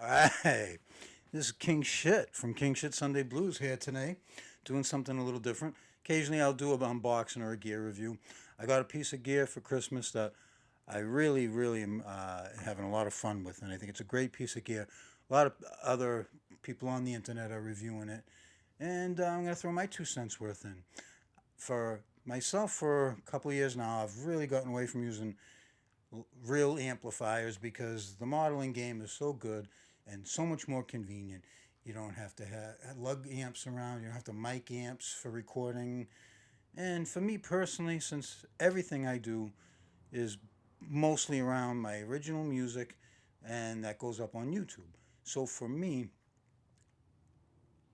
Hey, this is King Shit from King Shit Sunday Blues here today, doing something a little different. Occasionally I'll do an unboxing or a gear review. I got a piece of gear for Christmas that I really am having a lot of fun with, and I think it's a great piece of gear. A lot of other people on the internet are reviewing it, and I'm going to throw my 2 cents worth in. For myself, for a couple of years now, I've really gotten away from using real amplifiers because the modeling game is so good and so much more convenient. You don't have to have lug amps around. You don't have to mic amps for recording. And for me personally, since everything I do is mostly around my original music and that goes up on YouTube. So for me,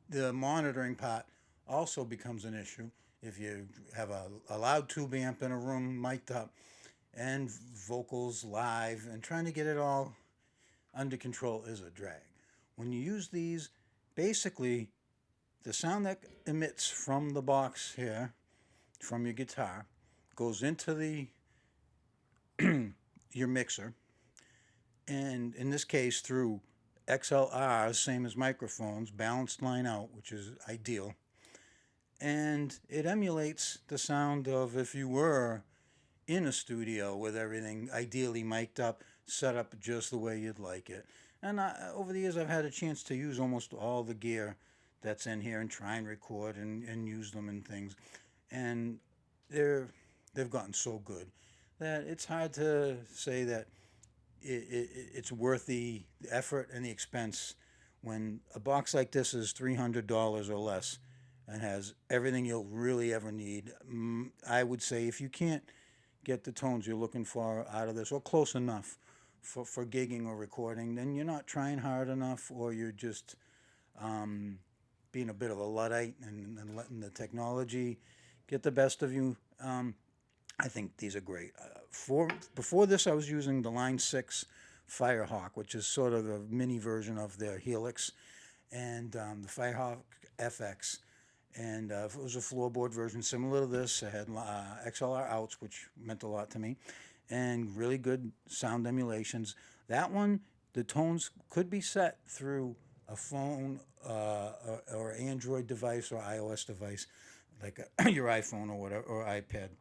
the monitoring part also becomes an issue. If you have a loud tube amp in a room mic'd up and vocals live and trying to get it all under control is a drag. When you use these, basically the sound that emits from the box here, from your guitar, goes into the your mixer, and in this case through XLRs, same as microphones, balanced line out, which is ideal, and it emulates the sound of if you were in a studio with everything ideally mic'd up, set up just the way you'd like it. And over the years, I've had a chance to use almost all the gear that's in here and try and record and use them and things. And they've gotten so good that it's hard to say that it's worth the effort and the expense when a box like this is $300 or less and has everything you'll really ever need. I would say if you can't get the tones you're looking for out of this, or close enough for gigging or recording, then you're not trying hard enough, or you're just being a bit of a Luddite and letting the technology get the best of you. I think these are great. Before this, I was using the Line 6 Firehawk, which is sort of a mini version of their Helix, and the Firehawk FX. And it was a floorboard version similar to this. It had XLR outs, which meant a lot to me, and really good sound emulations. That one, the tones could be set through a phone or Android device or iOS device, like your iPhone or whatever, or iPad.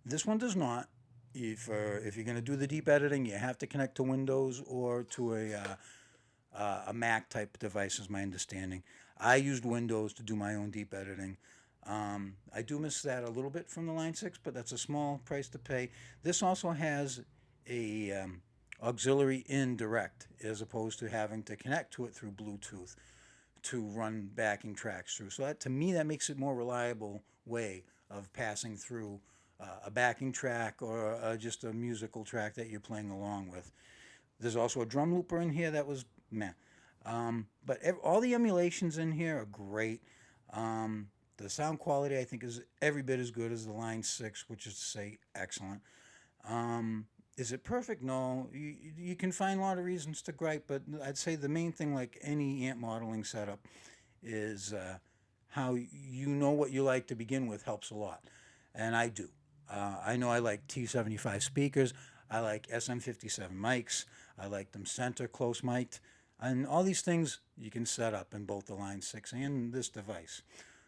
This one does not. If you're going to do the deep editing, you have to connect to Windows or to a Mac type device, is my understanding. I used Windows to do my own deep editing. I do miss that a little bit from the Line 6, but that's a small price to pay. This also has a auxiliary in direct, as opposed to having to connect to it through Bluetooth to run backing tracks through. So that, to me, that makes it more reliable way of passing through a backing track or just a musical track that you're playing along with. There's also a drum looper in here that was meh. But all the emulations in here are great. The sound quality, I think, is every bit as good as the Line 6, which is to say excellent. Is it perfect? No. You can find a lot of reasons to gripe, but I'd say the main thing, like any amp modeling setup, is how you know what you like to begin with helps a lot. And I do. I know I like T75 speakers. I like SM57 mics. I like them center close mic'd. And all these things you can set up in both the Line 6 and this device.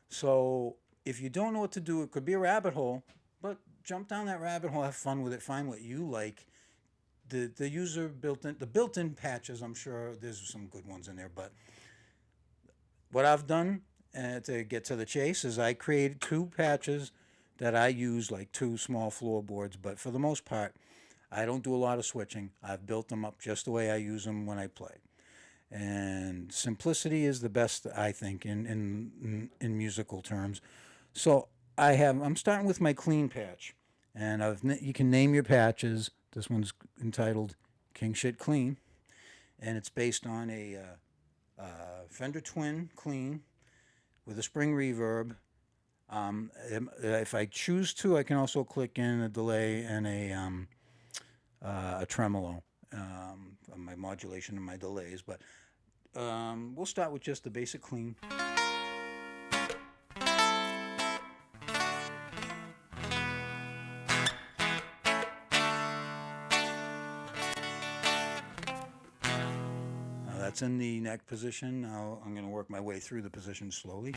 So if you don't know what to do, it could be a rabbit hole, but jump down that rabbit hole, have fun with it, find what you like. The user built-in patches, I'm sure there's some good ones in there, but what I've done to get to the chase is I created two patches that I use, like two small floorboards, but for the most part, I don't do a lot of switching. I've built them up just the way I use them when I play. And simplicity is the best, I think, in musical terms. So I'm starting with my clean patch, and you can name your patches. This one's entitled King Shit Clean, and it's based on a Fender Twin Clean with a spring reverb. If I choose to, I can also click in a delay and a tremolo, my modulation and my delays. But we'll start with just the basic clean. Now that's in the neck position. Now I'm going to work my way through the position slowly.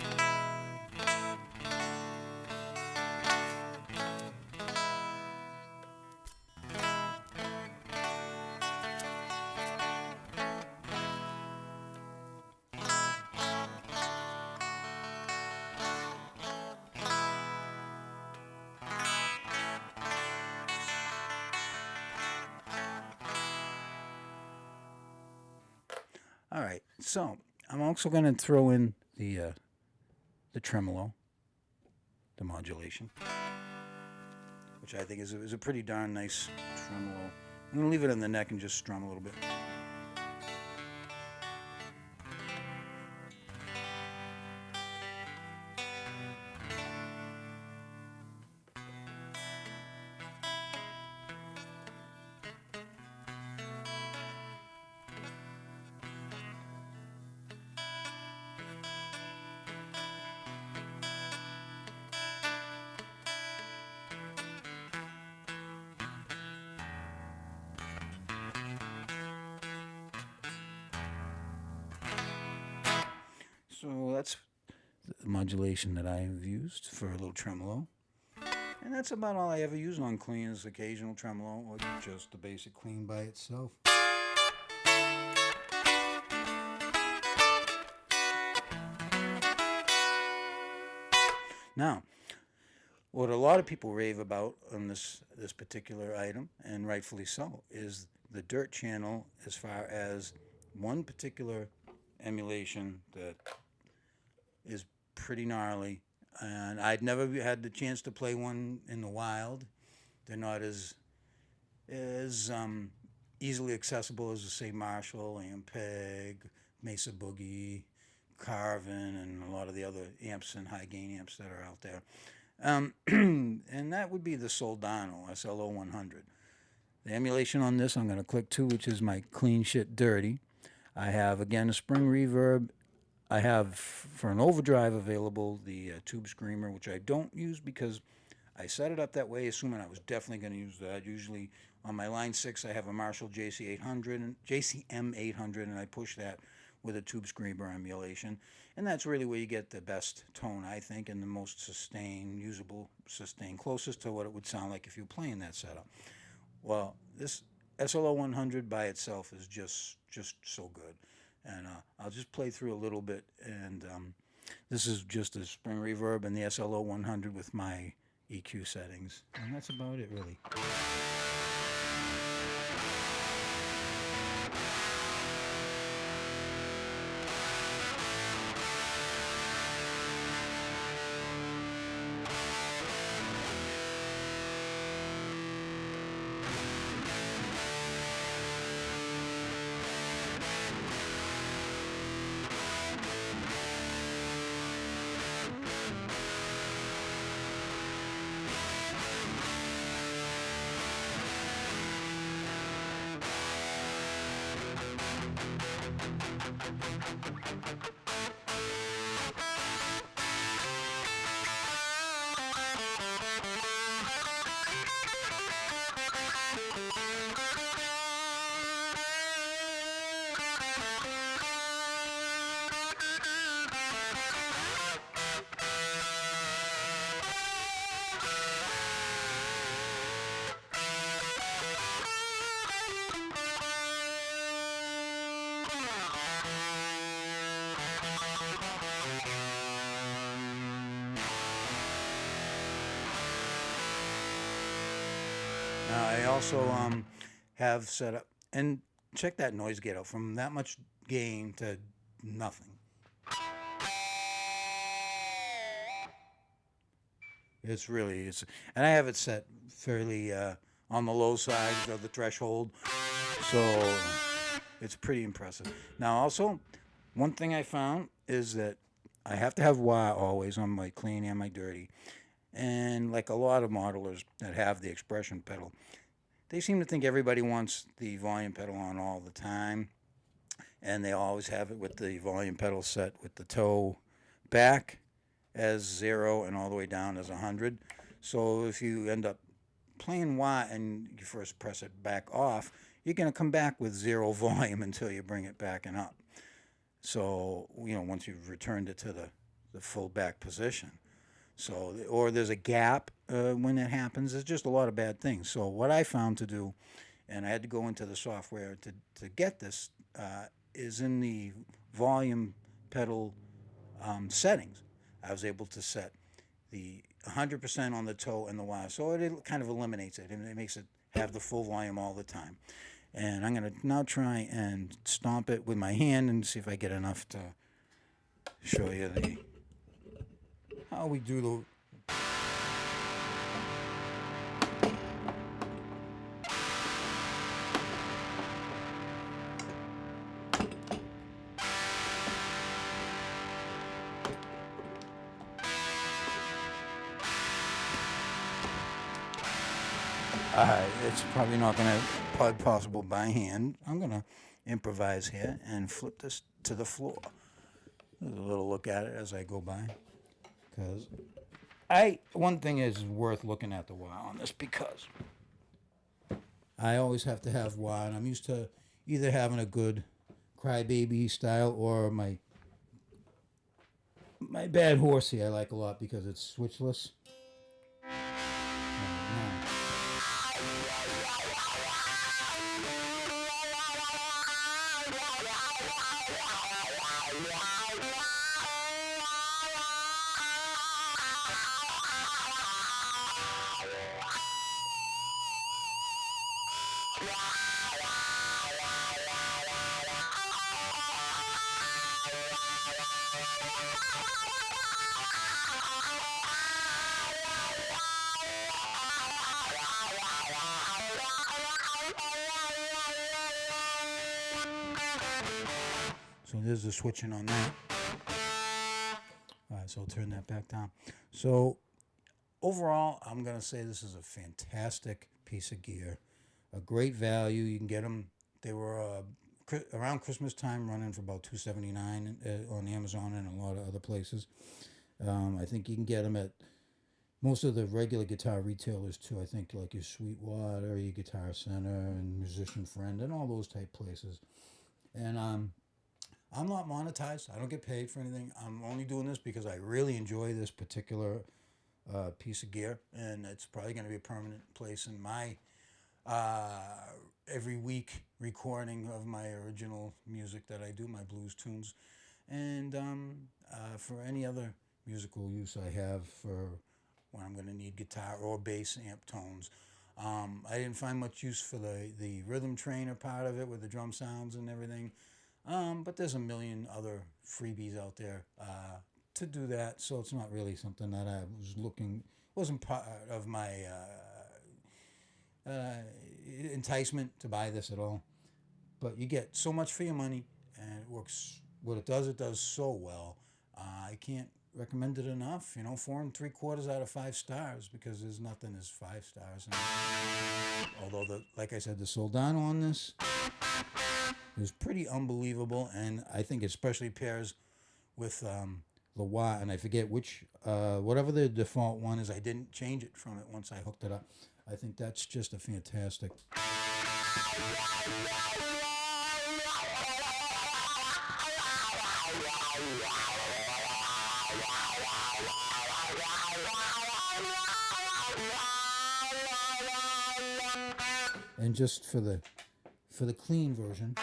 All right, so I'm also going to throw in the tremolo, the modulation, which I think is a pretty darn nice tremolo. I'm going to leave it on the neck and just strum a little bit. So that's the modulation that I've used for a little tremolo. And that's about all I ever use on clean, is occasional tremolo or just the basic clean by itself. Now, what a lot of people rave about on this particular item, and rightfully so, is the dirt channel, as far as one particular emulation that is pretty gnarly. And I'd never had the chance to play one in the wild. They're not as easily accessible as, say, Marshall, Ampeg, Mesa Boogie, Carvin, and a lot of the other amps and high gain amps that are out there. And that would be the Soldano SLO 100. The emulation on this I'm going to click to, which is my Clean Shit Dirty. I have, again, a spring reverb. I have, for an overdrive available, the Tube Screamer, which I don't use because I set it up that way assuming I was definitely going to use that. Usually on my line 6 I have a Marshall JCM 800, and I push that with a Tube Screamer emulation. And that's really where you get the best tone, I think, and the most sustained, usable sustain, closest to what it would sound like if you were playing that setup. Well, this SLO 100 by itself is just so good. And I'll just play through a little bit. And this is just a spring reverb and the SLO 100 with my EQ settings. And that's about it, really. I also have set up, and check that noise gate out, from that much gain to nothing. It's and I have it set fairly on the low side of the threshold, so it's pretty impressive. Now also, one thing I found is that I have to have wah always on my clean and my dirty. And like a lot of modelers that have the expression pedal, they seem to think everybody wants the volume pedal on all the time. And they always have it with the volume pedal set with the toe back as 0 and all the way down as 100. So if you end up playing wah and you first press it back off, you're going to come back with zero volume until you bring it back and up. So, once you've returned it to the full back position. So, or there's a gap when it happens. There's just a lot of bad things. So, what I found to do, and I had to go into the software to get this, is in the volume pedal settings. I was able to set the 100% on the toe and the wah, so it kind of eliminates it and it makes it have the full volume all the time. And I'm going to now try and stomp it with my hand and see if I get enough to show you how we do the. It's probably not going to be possible by hand. I'm going to improvise here and flip this to the floor. There's a little look at it as I go by. Because one thing is worth looking at the wah on this, because I always have to have wah, and I'm used to either having a good crybaby style or my bad horsey I like a lot because it's switchless. So there's the switching on that. All right, so I'll turn that back down. So overall, I'm going to say this is a fantastic piece of gear. A great value. You can get them. They were around Christmas time running for about $279 on Amazon and a lot of other places. I think you can get them at most of the regular guitar retailers too. I think like your Sweetwater, your Guitar Center, and Musician Friend, and all those type places. And I'm not monetized. I don't get paid for anything. I'm only doing this because I really enjoy this particular piece of gear, and it's probably going to be a permanent place in my every week recording of my original music that I do, my blues tunes, and for any other musical use I have for when I'm going to need guitar or bass amp tones. I didn't find much use for the rhythm trainer part of it with the drum sounds and everything. But there's a million other freebies out there to do that, so it's not really something that I was looking, wasn't part of my enticement to buy this at all. But you get so much for your money, and it works. What it does so well. I can't recommend it enough. 4.75 out of 5 stars, because there's nothing as 5 stars. Although, like I said, the Soldano on this is pretty unbelievable, and I think it especially pairs with the wah, and I forget which, whatever the default one is. I didn't change it from it once I hooked it up. I think that's just a fantastic. And just for the clean version.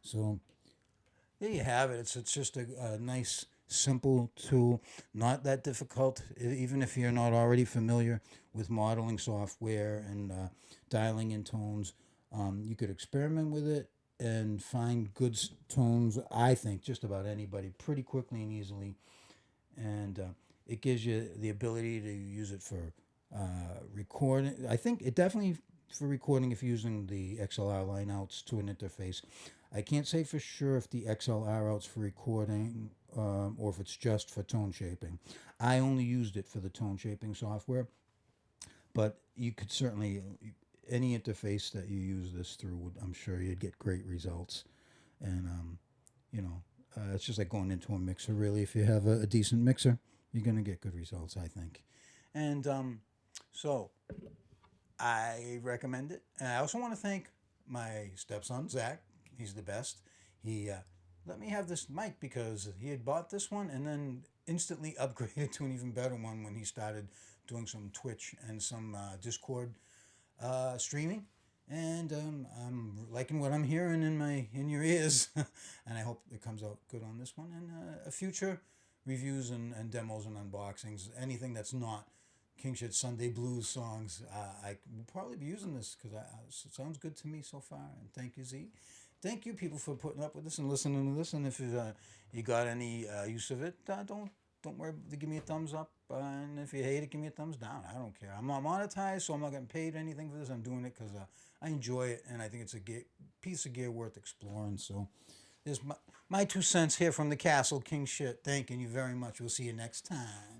So there you have it. It's just a nice, simple tool, not that difficult, even if you're not already familiar with modeling software and dialing in tones. You could experiment with it and find good tones, I think, just about anybody, pretty quickly and easily. And it gives you the ability to use it for recording. I think it definitely for recording if you're using the XLR line outs to an interface. I can't say for sure if the XLR outs for recording or if it's just for tone shaping. I only used it for the tone shaping software, But you could certainly, any interface that you use this through, I'm sure you'd get great results. And, you know, it's just like going into a mixer, really. If you have a decent mixer, you're going to get good results, I think. And so I recommend it. And I also want to thank my stepson, Zach. He's the best. He let me have this mic because he had bought this one and then instantly upgraded to an even better one when he started doing some Twitch and some Discord streaming. And I'm liking what I'm hearing in your ears, and I hope it comes out good on this one. And future reviews and demos and unboxings, anything that's not King Shit Sunday Blues songs, I will probably be using this because it sounds good to me so far. And thank you, Z. Thank you, people, for putting up with this and listening to this. And if you got any use of it, don't worry to give me a thumbs up. And if you hate it, give me a thumbs down. I don't care. I'm not monetized, so I'm not getting paid anything for this. I'm doing it because I enjoy it, and I think it's a piece of gear worth exploring. So there's my 2 cents here from the castle, King Shit. Thanking you very much. We'll see you next time.